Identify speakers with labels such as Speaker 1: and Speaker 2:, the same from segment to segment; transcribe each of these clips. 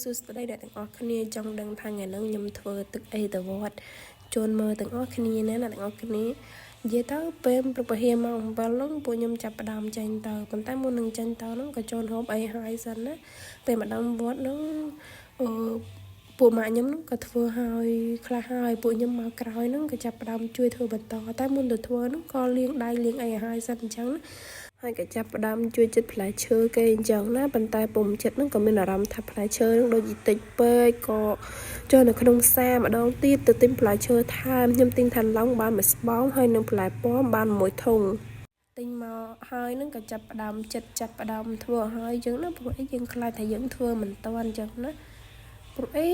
Speaker 1: សួស្តីអ្នកទាំងអស់គ្នាចង់ដឹងថាថ្ងៃនេះខ្ញុំធ្វើទឹកអីទៅវត្តជូនមើលទាំងអស់គ្នាណាអ្នកទាំងអស់គ្នានិយាយទៅពេលប្រពៃម៉ោង7ហ្នឹងពួកខ្ញុំចាប់ផ្ដើមចេញទៅប៉ុន្តែមុននឹងចេញទៅហ្នឹងក៏ជូនហូបអីហើយសិនណាពេលម្ដងវត្តហ្នឹងពួកម៉ាក់ខ្ញុំហ្នឹងក៏ធ្វើហើយខ្លះហើយពួកខ្ញុំមកក្រោយហ្នឹងក៏ចាប់ផ្ដើមជួយធ្វើបន្តតែមុនទៅធ្វើហ្នឹងក៏លាងដៃលាងអីហើយសិនអញ្ចឹងហើយក៏ចាប់ផ្ដើមជួយចិត្តផ្លែឈើគេអញ្ចឹងណាប៉ុន្តែពុំចិត្តហ្នឹងក៏មានអារម្មណ៍ថាផ្លែឈើហ្នឹងដូចតិចពេកក៏ចូលនៅក្នុងផ្សារម្ដងទៀតទៅទិញផ្លែឈើថែមខ្ញុំទិញថាឡុងបានមួយស្បោងហើយនឹងផ្លែប៉ោមបានមួយធុងទិញមកហើយហ្នឹងក៏ចាប់ផ្ដើមធ្វើហើយអញ្ចឹងណាព្រោះអីយើងខ្លាចថាយើងធ្វើមិនតាន់អញ្ចឹងណាព្រោះអី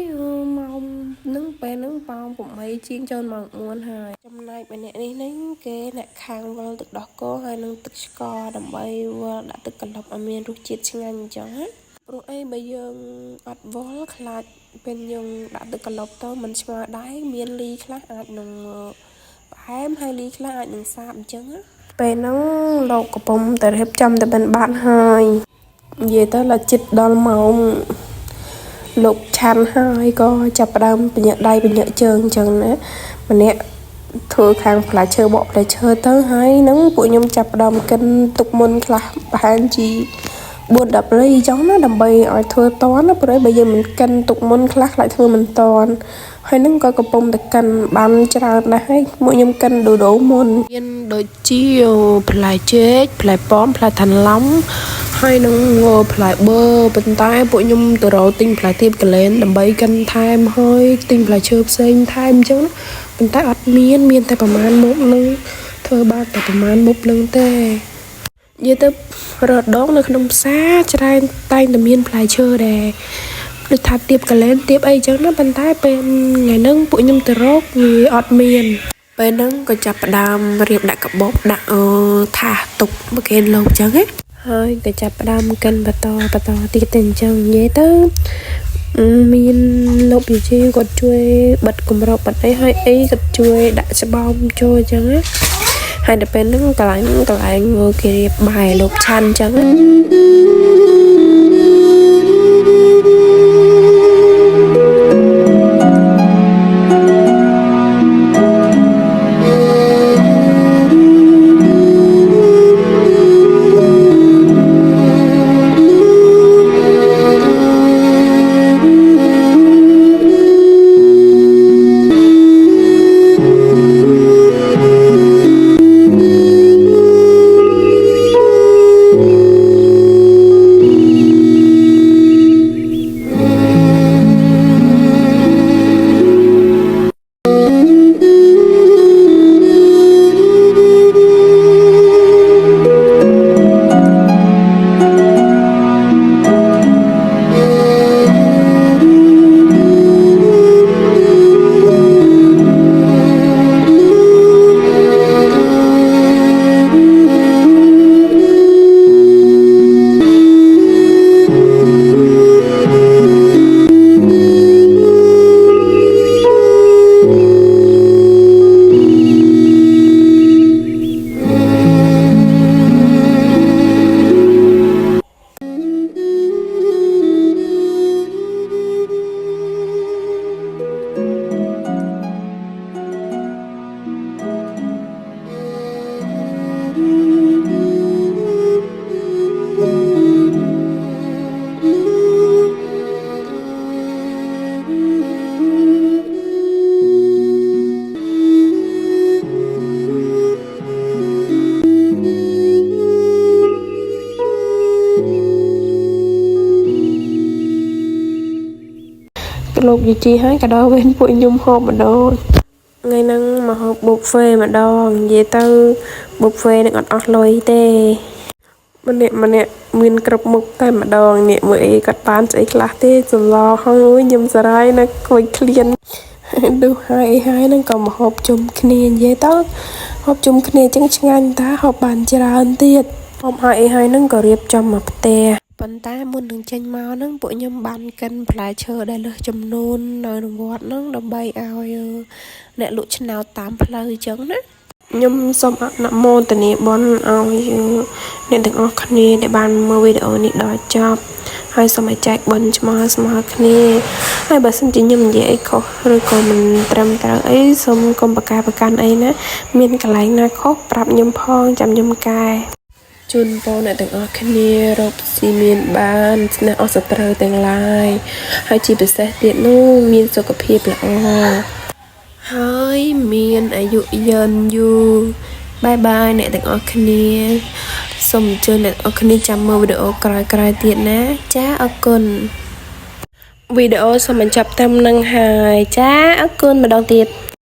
Speaker 1: ម៉ោងហ្នឹងពេលហ្នឹងប៉ោង8ជាងចូលម៉ោង4ហើយចំណែកម្នាក់នេះហ្នឹងគេអ្នកខាងវិលទឹកដោះគោហើយនឹងទឹកស្ករដើម្បីវិលដាក់ទឹកកន្លប់ឲ្យមានរសជាតិឆ្ងាញ់អញ្ចឹងណាព្រោះអីបើយើងអត់វិលខ្លាចពេលយើងដាក់ទឹកកន្លប់ទៅមិនស្មើដៃមានលីខ្លះអាចនឹងផ្អែមហើយលីខ្លះអាចនឹងសាបអញ្ចឹងណាពេលហ្នឹងលោកកំពុងតែរៀបចំទៅបិណ្ឌបាតហើយនិយាយទៅដល់ចិត្តដល់ម៉ោងលោកឆាន់ហើយក៏ចាប់ផ្ដើមបញ្ញាក់ដៃបញ្ញាក់ជើងអញ្ចឹងណាម្នាក់ធ្វើខាងផ្លែឈើបកផ្លែឈើទៅហើយហ្នឹងពួកខ្ញុំចាប់ផ្ដើមកិនទុកមុនខ្លះប្រហែលជា4-10នាទីអញ្ចឹងណាដើម្បីឲ្យធ្វើតន់ណាព្រោះបើយើងមិនកិនទុកមុនខ្លះខ្លាចធ្វើមិនតន់ហើយហ្នឹងក៏កំពុងតែកិនបានច្រើនដែរហើយពួកខ្ញុំកិនដូរមុនមានដូចជាផ្លែចេកផ្លែប៉ោមផ្លែថាន់ឡំហើយនឹងផ្លែបឺប៉ុន្តែពួកខ្ញុំទៅរកទិញផ្លែទៀបកលែនដើម្បីកិនថែមហើយទិញផ្លែឈើផ្សេងថែមអញ្ចឹងប៉ុន្តែអត់មានតែប្រហែលមុខនឹងធ្វើបានតែប្រហែលមុខនឹងទេនិយាយទៅរត់ដងនៅក្នុងផ្សារច្រើនតែងតែមានផ្លែឈើដែរដូចថាទៀបកលែនទៀបអីអញ្ចឹងណាប៉ុន្តែពេលថ្ងៃហ្នឹងពួកខ្ញុំទៅរកវាអត់មានពេលហ្នឹងក៏ចាប់ផ្ដើមរៀបដាក់កាបូបដាក់ថាសទុកមកគេលោកអញ្ចឹងណាហើយក៏ចាប់ផ្ដើមកិនបន្តទៀតទៅអញ្ចឹងនិយាយទៅមានលោកយាជីគាត់ជួយបិទគម្របបិទអីហើយអីគាត់ជួយដាក់ច្បោមចូលអញ្ចឹងណាហើយដល់ពេលហ្នឹងកន្លែងគេរៀបបាយលោកឆាន់អញ្ចឹងលោកយាជីហើយក៏ដល់វេនពួកខ្ញុំហូបម្ដងថ្ងៃហ្នឹងមកហូបប៊ូហ្វេម្ដងនិយាយទៅប៊ូហ្វេនឹងអត់អស់លុយទេម្នាក់មានគ្រប់មុខតែម្ដងនេះមួយអីគាត់បានស្អីខ្លះទេសម្លហើយខ្ញុំសារាយនៅគួយឃ្លានឌូហើយហ្នឹងក៏មកហូបជុំគ្នានិយាយទៅហូបជុំគ្នាចឹងឆ្ងាញ់តាហូបបានច្រើនទៀតហូបហើយហ្នឹងក៏រៀបចំមកផ្ទះប៉ុន្តែមុននឹងចេញមកហ្នឹងពួកខ្ញុំបានកិនផ្លែឈើដែលលើសចំនួននៅក្នុងវត្តហ្នឹងដើម្បីឲ្យអ្នកលក់ឆ្នោតតាមផ្លូវអញ្ចឹងណាខ្ញុំសូមអនុមោទនាបុណ្យឲ្យអ្នកទាំងអស់គ្នាដែលបានមើលវីដេអូនេះដល់ចប់ ហើយសូមឲ្យចែកបនឆ្មោះស្មើគ្នាហើយបើសិនជាខ្ញុំនិយាយអីខុសឬក៏មិនត្រឹមត្រូវអីសូមកុំប្រកែប្រកាន់អីណាមានកន្លែងណាខុសប្រាប់ខ្ញុំផងចាំខ្ញុំកែជូនពរអ្នកទាំងអស់គ្នារកស៊ីមានបានស្នេហ៍អស់សត្រូវទាំងឡាយហើយជាពិសេសទៀតនោះមានសុខភាពល្អហើយមានអាយុយឺនយូរបាយបាយអ្នកទាំងអស់គ្នាសូមអញ្ជើញអ្នកទាំងអស់គ្នាចាំមើលវីដេអូក្រោយៗទៀតណាចាអរគុណវីដេអូសូមបញ្ចប់ត្រឹមនឹងហើយចាអរគុណម្ដងទៀត